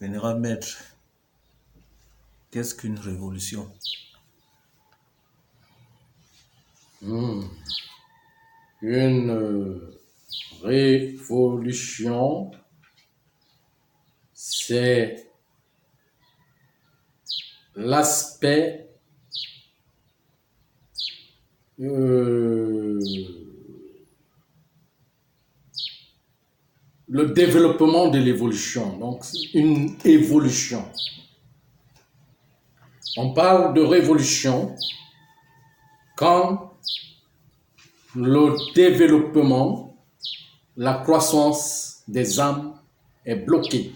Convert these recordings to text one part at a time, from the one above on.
Vénérable maître, qu'est-ce qu'une révolution? Une révolution, c'est l'aspect le développement de l'évolution, donc une évolution. On parle de révolution quand le développement, la croissance des âmes est bloquée.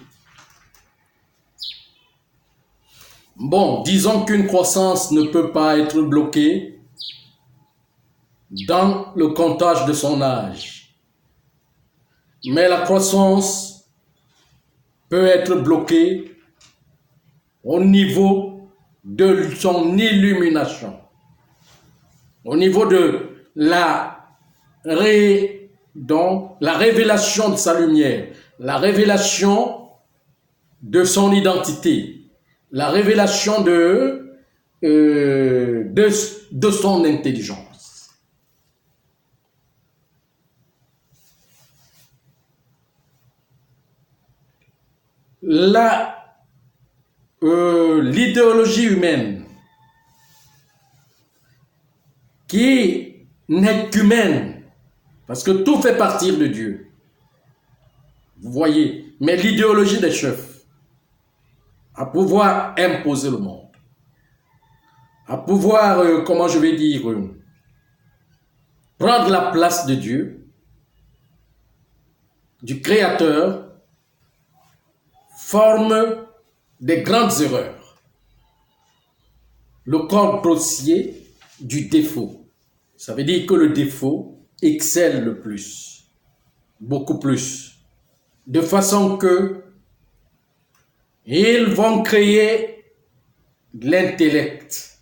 Bon, disons qu'une croissance ne peut pas être bloquée dans le comptage de son âge. Mais la croissance peut être bloquée au niveau de son illumination, au niveau de la révélation de sa lumière, la révélation de son identité, la révélation de son intelligence. L'idéologie humaine qui n'est qu'humaine, parce que tout fait partir de Dieu. Vous voyez, mais l'idéologie des chefs à pouvoir imposer le monde, à pouvoir, comment je vais dire, prendre la place de Dieu, du Créateur, forme des grandes erreurs. Le corps grossier du défaut. Ça veut dire que le défaut excelle le plus, beaucoup plus, de façon que ils vont créer l'intellect,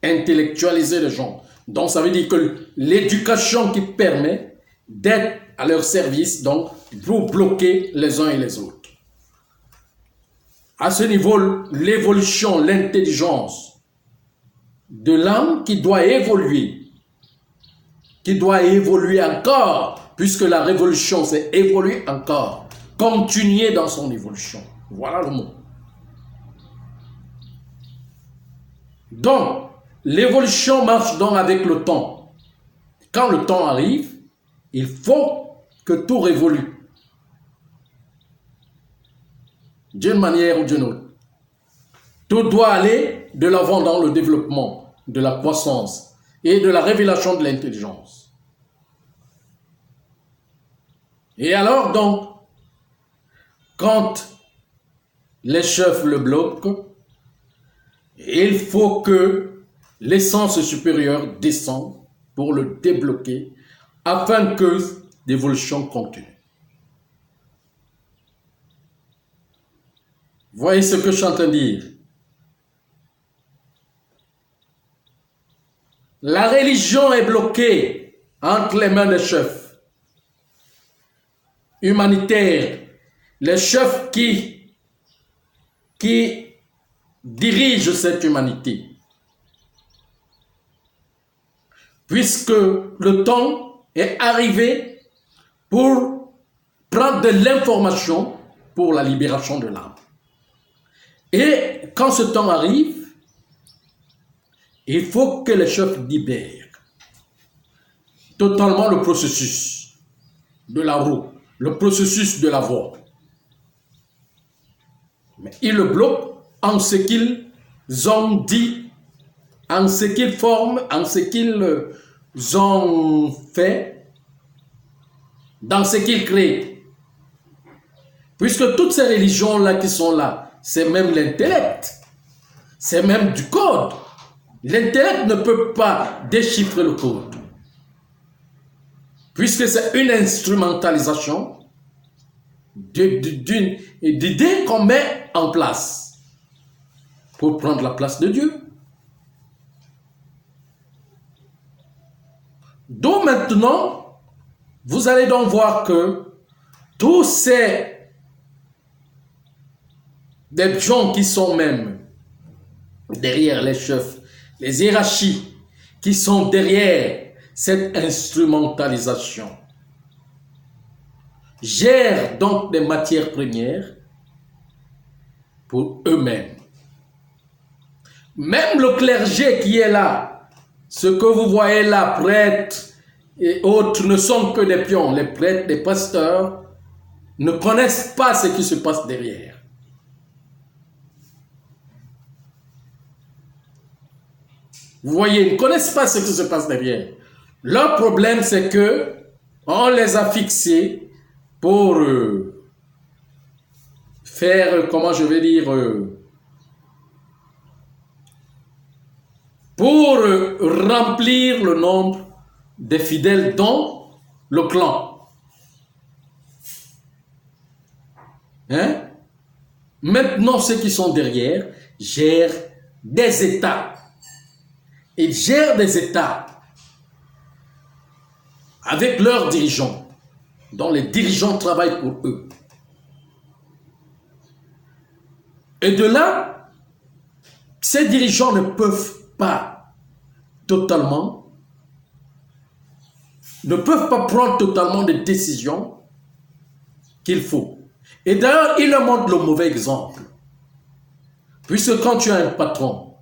intellectualiser les gens. Donc ça veut dire que l'éducation qui permet d'être à leur service, donc pour bloquer les uns et les autres. À ce niveau, l'évolution, l'intelligence de l'âme qui doit évoluer encore, puisque la révolution c'est évoluer encore, continuer dans son évolution. Voilà le mot. Donc, l'évolution marche donc avec le temps. Quand le temps arrive, il faut que tout évolue. D'une manière ou d'une autre. Tout doit aller de l'avant dans le développement de la croissance et de la révélation de l'intelligence. Et alors donc, quand les chefs le bloquent, il faut que l'essence supérieure descende pour le débloquer afin que l'évolution continue. Voyez ce que je suis en train de dire. La religion est bloquée entre les mains des chefs humanitaires, les chefs qui dirigent cette humanité. Puisque le temps est arrivé pour prendre de l'information pour la libération de l'âme. Et quand ce temps arrive, il faut que les chefs libèrent totalement le processus de la roue, le processus de la voie. Mais ils le bloquent en ce qu'ils ont dit, en ce qu'ils forment, en ce qu'ils ont fait, dans ce qu'ils créent. Puisque toutes ces religions-là qui sont là, c'est même l'intellect, c'est même du code. L'intellect ne peut pas déchiffrer le code. Puisque c'est une instrumentalisation d'une idée qu'on met en place pour prendre la place de Dieu. Donc maintenant, vous allez donc voir que tous ces des gens qui sont même derrière les chefs, les hiérarchies qui sont derrière cette instrumentalisation, gèrent donc des matières premières pour eux-mêmes. Même le clergé qui est là, ce que vous voyez là, prêtres et autres, ne sont que des pions. Les prêtres, les pasteurs ne connaissent pas ce qui se passe derrière. Vous voyez, ils ne connaissent pas ce qui se passe derrière. Leur problème, c'est que on les a fixés pour faire, comment je vais dire, pour remplir le nombre des fidèles dans le clan. Hein? Maintenant, ceux qui sont derrière gèrent des États. Ils gèrent des États avec leurs dirigeants, dont les dirigeants travaillent pour eux. Et de là, ces dirigeants ne peuvent pas totalement, ne peuvent pas prendre totalement des décisions qu'il faut. Et d'ailleurs, ils leur montrent le mauvais exemple. Puisque quand tu as un patron,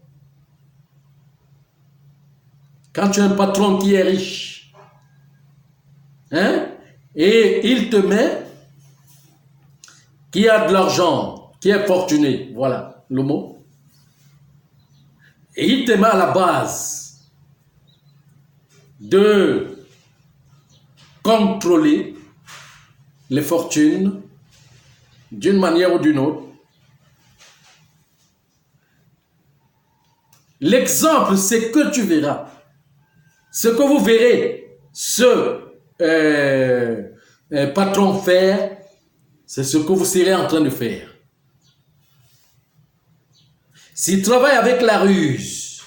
qui est riche, hein, et il te met, qui a de l'argent, qui est fortuné, voilà le mot, et il te met à la base de contrôler les fortunes d'une manière ou d'une autre. L'exemple, c'est que tu verras. Ce que vous verrez, ce patron faire, c'est ce que vous serez en train de faire. S'il travaille avec la ruse,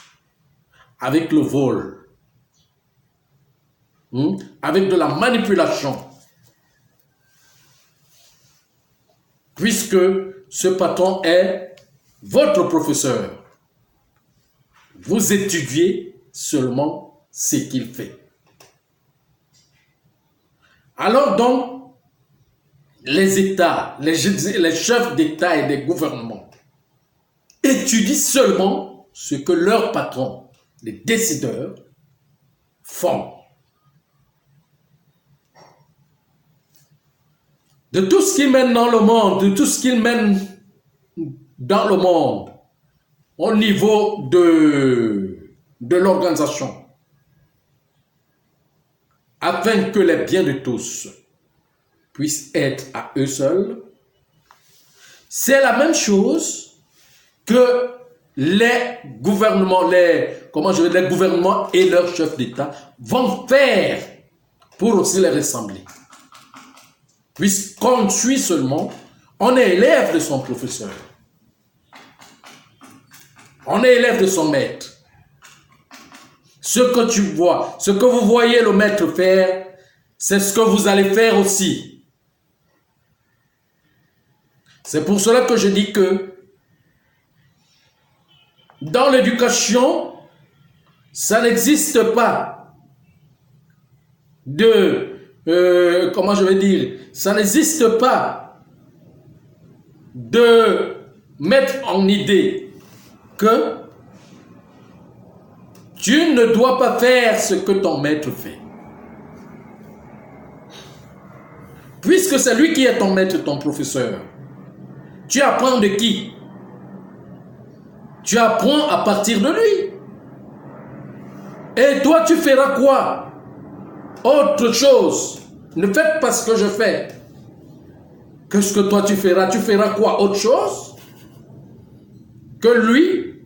avec le vol, avec de la manipulation, puisque ce patron est votre professeur, vous étudiez seulement ce qu'il fait. Alors donc, les États, les chefs d'État et des gouvernements étudient seulement ce que leurs patrons, les décideurs, font. De tout ce qu'ils mènent dans le monde, de tout ce qu'ils mènent dans le monde, au niveau de l'organisation, afin que les biens de tous puissent être à eux seuls, c'est la même chose que les gouvernements, les gouvernements et leurs chefs d'État vont faire pour aussi les ressembler. Puisqu'on suit seulement, on est élève de son professeur. On est élève de son maître. Ce que tu vois, ce que vous voyez le maître faire, c'est ce que vous allez faire aussi. C'est pour cela que je dis que dans l'éducation, ça n'existe pas ça n'existe pas de mettre en idée que tu ne dois pas faire ce que ton maître fait. Puisque c'est lui qui est ton maître, ton professeur. Tu apprends de qui? Tu apprends à partir de lui. Et toi, tu feras quoi? Autre chose. Ne faites pas ce que je fais. Qu'est-ce que toi tu feras? Tu feras quoi? Autre chose que lui,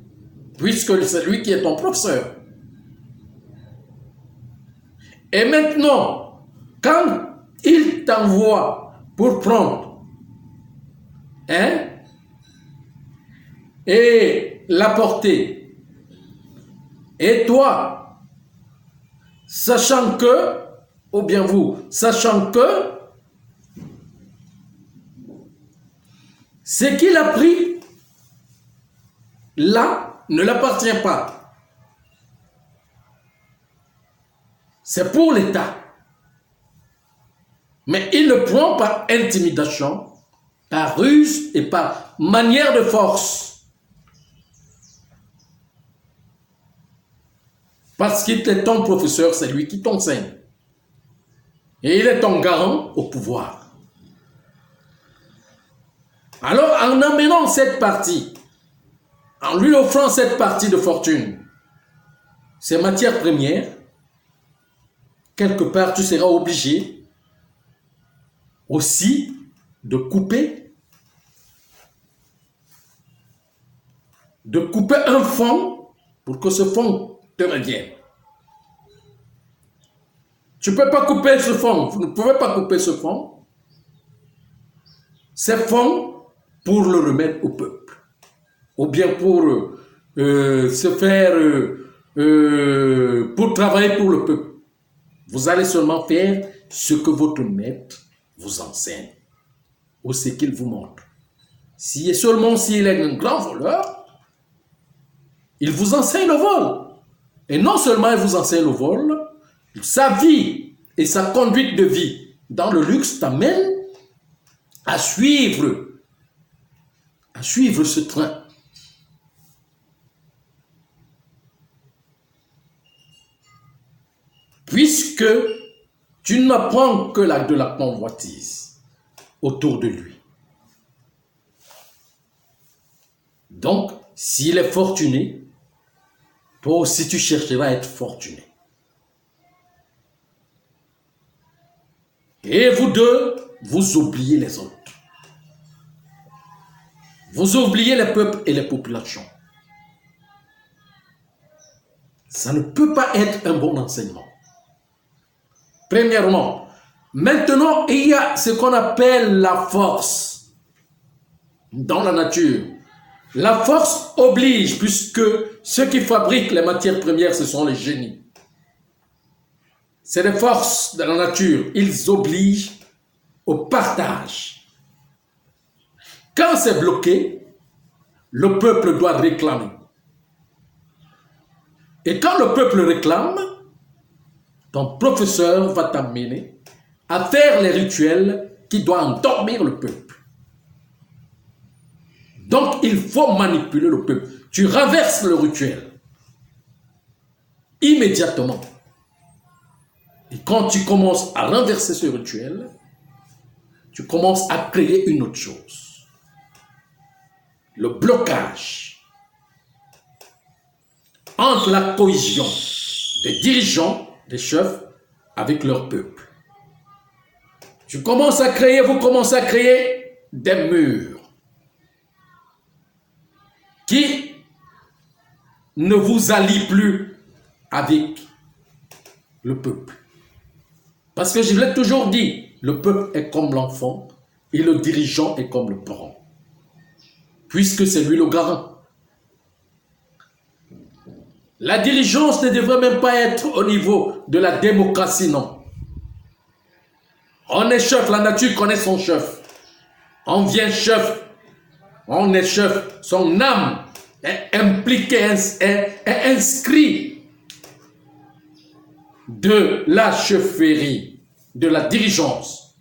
puisque c'est lui qui est ton professeur. Et maintenant, quand il t'envoie pour prendre, et l'apporter, et toi, sachant que, ou bien vous, sachant que, ce qu'il a pris, là ne l'appartient pas. C'est pour l'État. Mais il le prend par intimidation, par ruse et par manière de force. Parce qu'il est ton professeur, c'est lui qui t'enseigne. Et il est ton garant au pouvoir. Alors, en amenant cette partie, en lui offrant cette partie de fortune, ces matières premières, quelque part, tu seras obligé aussi de couper un fonds pour que ce fonds te revienne. Tu ne peux pas couper ce fonds, vous ne pouvez pas couper ce fonds. Ces fonds pour le remettre au peuple, ou bien pour pour travailler pour le peuple. Vous allez seulement faire ce que votre maître vous enseigne, ou ce qu'il vous montre. Seulement s'il est un grand voleur, il vous enseigne le vol. Et non seulement il vous enseigne le vol, sa vie et sa conduite de vie dans le luxe t'amènent à suivre ce train. Puisque tu n'apprends que de la convoitise autour de lui. Donc, s'il est fortuné, toi aussi tu chercheras à être fortuné. Et vous deux, vous oubliez les autres. Vous oubliez les peuples et les populations. Ça ne peut pas être un bon enseignement. Premièrement, maintenant, il y a ce qu'on appelle la force dans la nature. La force oblige, puisque ceux qui fabriquent les matières premières, ce sont les génies. C'est des forces de la nature. Ils obligent au partage. Quand c'est bloqué, le peuple doit réclamer. Et quand le peuple réclame, ton professeur va t'amener à faire les rituels qui doivent endormir le peuple. Donc, il faut manipuler le peuple. Tu renverses le rituel. Immédiatement. Et quand tu commences à renverser ce rituel, tu commences à créer une autre chose. Le blocage entre la cohésion des dirigeants, des chefs, avec leur peuple. Vous commencez à créer des murs qui ne vous allient plus avec le peuple. Parce que je l'ai toujours dit, le peuple est comme l'enfant et le dirigeant est comme le parent. Puisque c'est lui le garant. La dirigeance ne devrait même pas être au niveau de la démocratie, non. On est chef, la nature connaît son chef. On vient chef, on est chef, son âme est impliquée, est inscrite de la chefferie, de la dirigeance.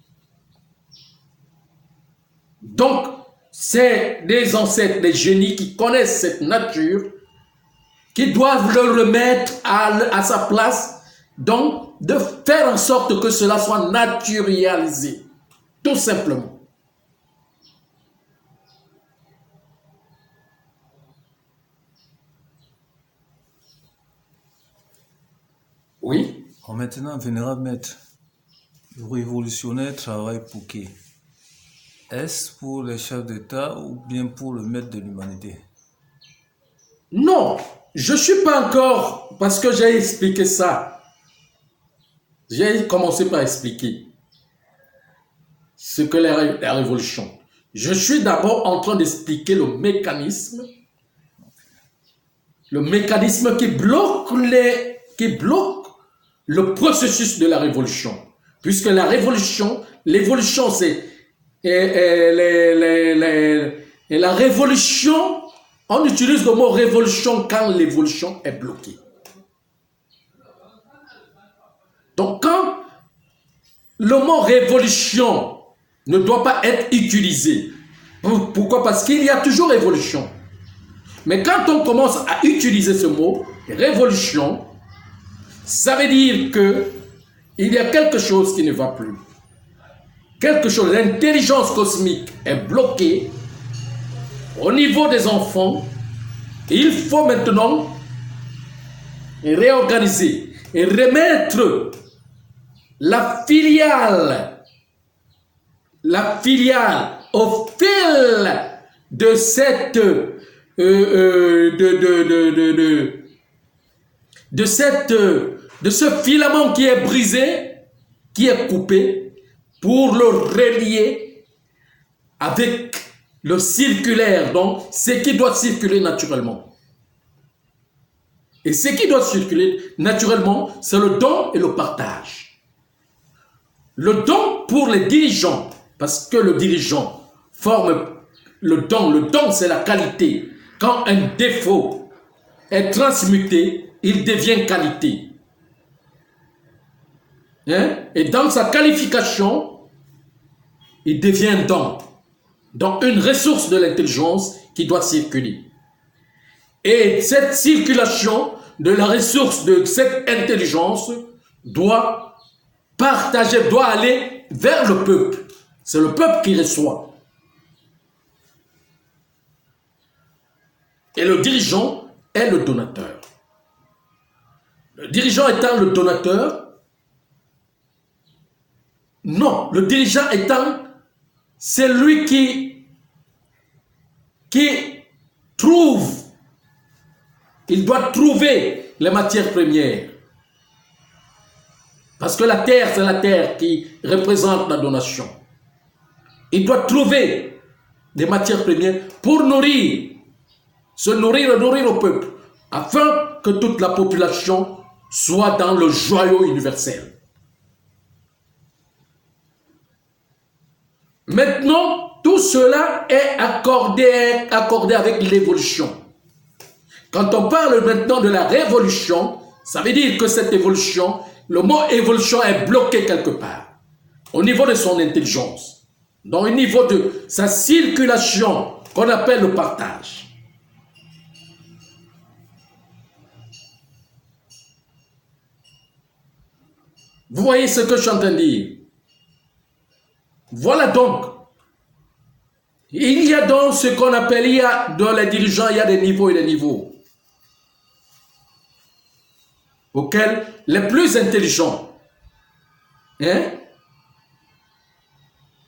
Donc, c'est des ancêtres, des génies qui connaissent cette nature, qui doivent le remettre à sa place, donc de faire en sorte que cela soit naturalisé, tout simplement. Oui. Maintenant, vénérable maître, le révolutionnaire travaille pour qui? Est-ce pour les chefs d'État ou bien pour le maître de l'humanité? Non, je ne suis pas encore, parce que j'ai expliqué ça. J'ai commencé par expliquer ce que la révolution. Je suis d'abord en train d'expliquer le mécanisme qui bloque le processus de la révolution. Puisque la révolution, l'évolution, c'est la révolution On utilise le mot révolution quand l'évolution est bloquée. Donc quand le mot révolution ne doit pas être utilisé. Pourquoi? Parce qu'il y a toujours évolution. Mais quand on commence à utiliser ce mot, révolution, ça veut dire que il y a quelque chose qui ne va plus. Quelque chose, l'intelligence cosmique est bloquée au niveau des enfants. Il faut maintenant réorganiser et remettre la filiale au fil de cette de ce filament qui est brisé, qui est coupé, pour le relier avec le circulaire, donc ce qui doit circuler naturellement. Et ce qui doit circuler naturellement, c'est le don et le partage. Le don pour les dirigeants, parce que le dirigeant forme le don. Le don, c'est la qualité. Quand un défaut est transmuté, il devient qualité. Et dans sa qualification, il devient don. Donc une ressource de l'intelligence qui doit circuler. Et cette circulation de la ressource de cette intelligence doit partager, doit aller vers le peuple. C'est le peuple qui reçoit. Et le dirigeant est le donateur. Le dirigeant étant le donateur, non, le dirigeant étant celui qui trouve, il doit trouver les matières premières. Parce que la terre, c'est la terre qui représente la donation. Il doit trouver des matières premières pour nourrir, se nourrir et nourrir au peuple, afin que toute la population soit dans le joyau universel. Maintenant, tout cela est accordé avec l'évolution. Quand on parle maintenant de la révolution, ça veut dire que cette évolution, le mot évolution est bloqué quelque part, au niveau de son intelligence, donc au niveau de sa circulation, qu'on appelle le partage. Vous voyez ce que je suis en train de dire? Voilà donc. Il y a donc ce qu'on appelle, il y a dans les dirigeants, il y a des niveaux et des niveaux. Auxquels les plus intelligents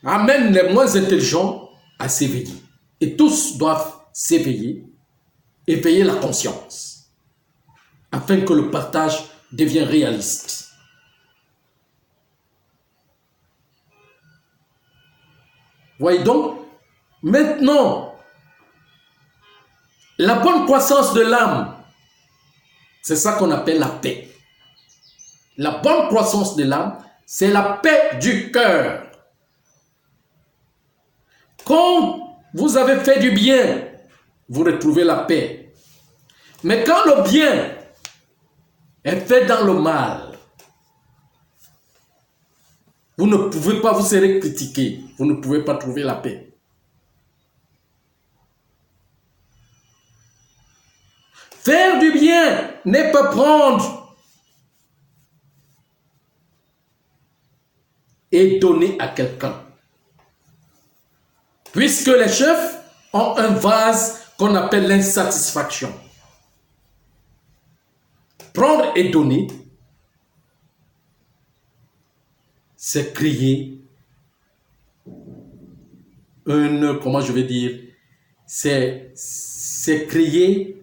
amènent les moins intelligents à s'éveiller. Et tous doivent s'éveiller, éveiller la conscience, afin que le partage devienne réaliste. Voyez donc, maintenant, la bonne croissance de l'âme, c'est ça qu'on appelle la paix. La bonne croissance de l'âme, c'est la paix du cœur. Quand vous avez fait du bien, vous retrouvez la paix. Mais quand le bien est fait dans le mal, vous ne pouvez pas, vous serez critiqué, vous ne pouvez pas trouver la paix. Faire du bien n'est pas prendre et donner à quelqu'un. Puisque les chefs ont un vase qu'on appelle l'insatisfaction. Prendre et donner, c'est créer une, comment je vais dire, c'est créer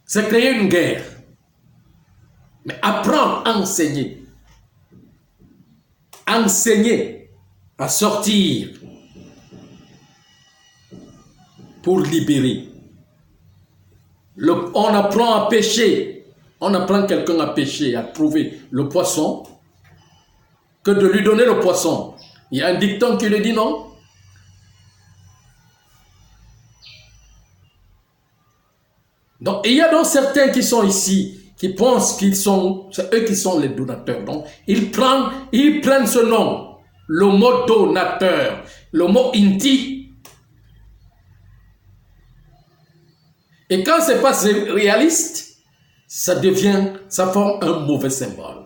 une guerre. Mais apprendre à enseigner. Enseigner à sortir pour libérer. On apprend à pêcher. On apprend quelqu'un à pêcher, à trouver le poisson, que de lui donner le poisson. Il y a un dicton qui le dit, non? Donc, il y a donc certains qui sont ici, qui pensent qu'ils sont, c'est eux qui sont les donateurs. Donc, ils prennent ce nom, le mot donateur, le mot inti. Et quand c'est pas réaliste, ça forme un mauvais symbole.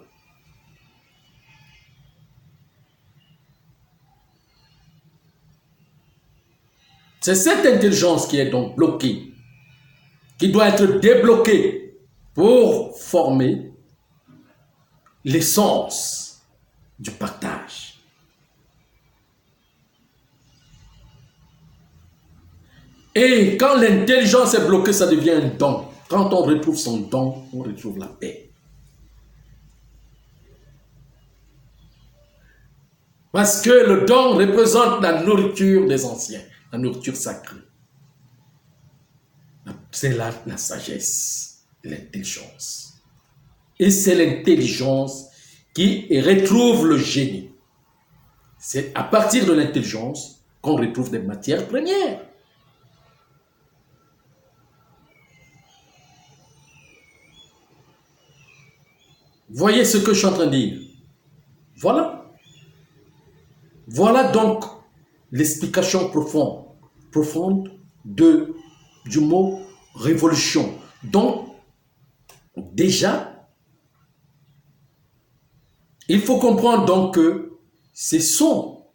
C'est cette intelligence qui est donc bloquée, qui doit être débloquée pour former l'essence du partage. Et quand l'intelligence est bloquée, ça devient un don. Quand on retrouve son don, on retrouve la paix. Parce que le don représente la nourriture des anciens, la nourriture sacrée. C'est là la sagesse, l'intelligence. Et c'est l'intelligence qui retrouve le génie. C'est à partir de l'intelligence qu'on retrouve des matières premières. Voyez ce que je suis en train de dire. Voilà. Voilà donc l'explication profonde du mot révolution. Donc, déjà, il faut comprendre donc que ce sont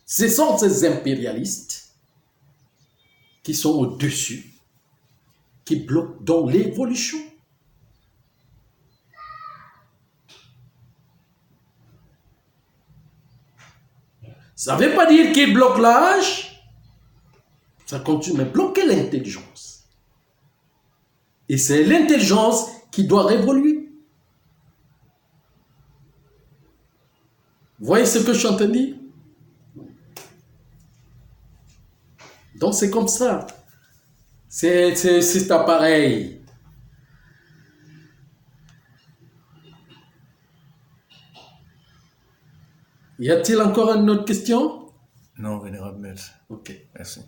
ces impérialistes qui sont au-dessus, qui bloquent dans l'évolution. Ça ne veut pas dire qu'ils bloquent l'âge, ça continue, mais bloquer l'intelligence. Et c'est l'intelligence qui doit révoluer. Vous voyez ce que je suis en train de dire? Donc c'est comme ça. C'est pareil. Y a-t-il encore une autre question? Non, vénérable maître. Ok. Merci.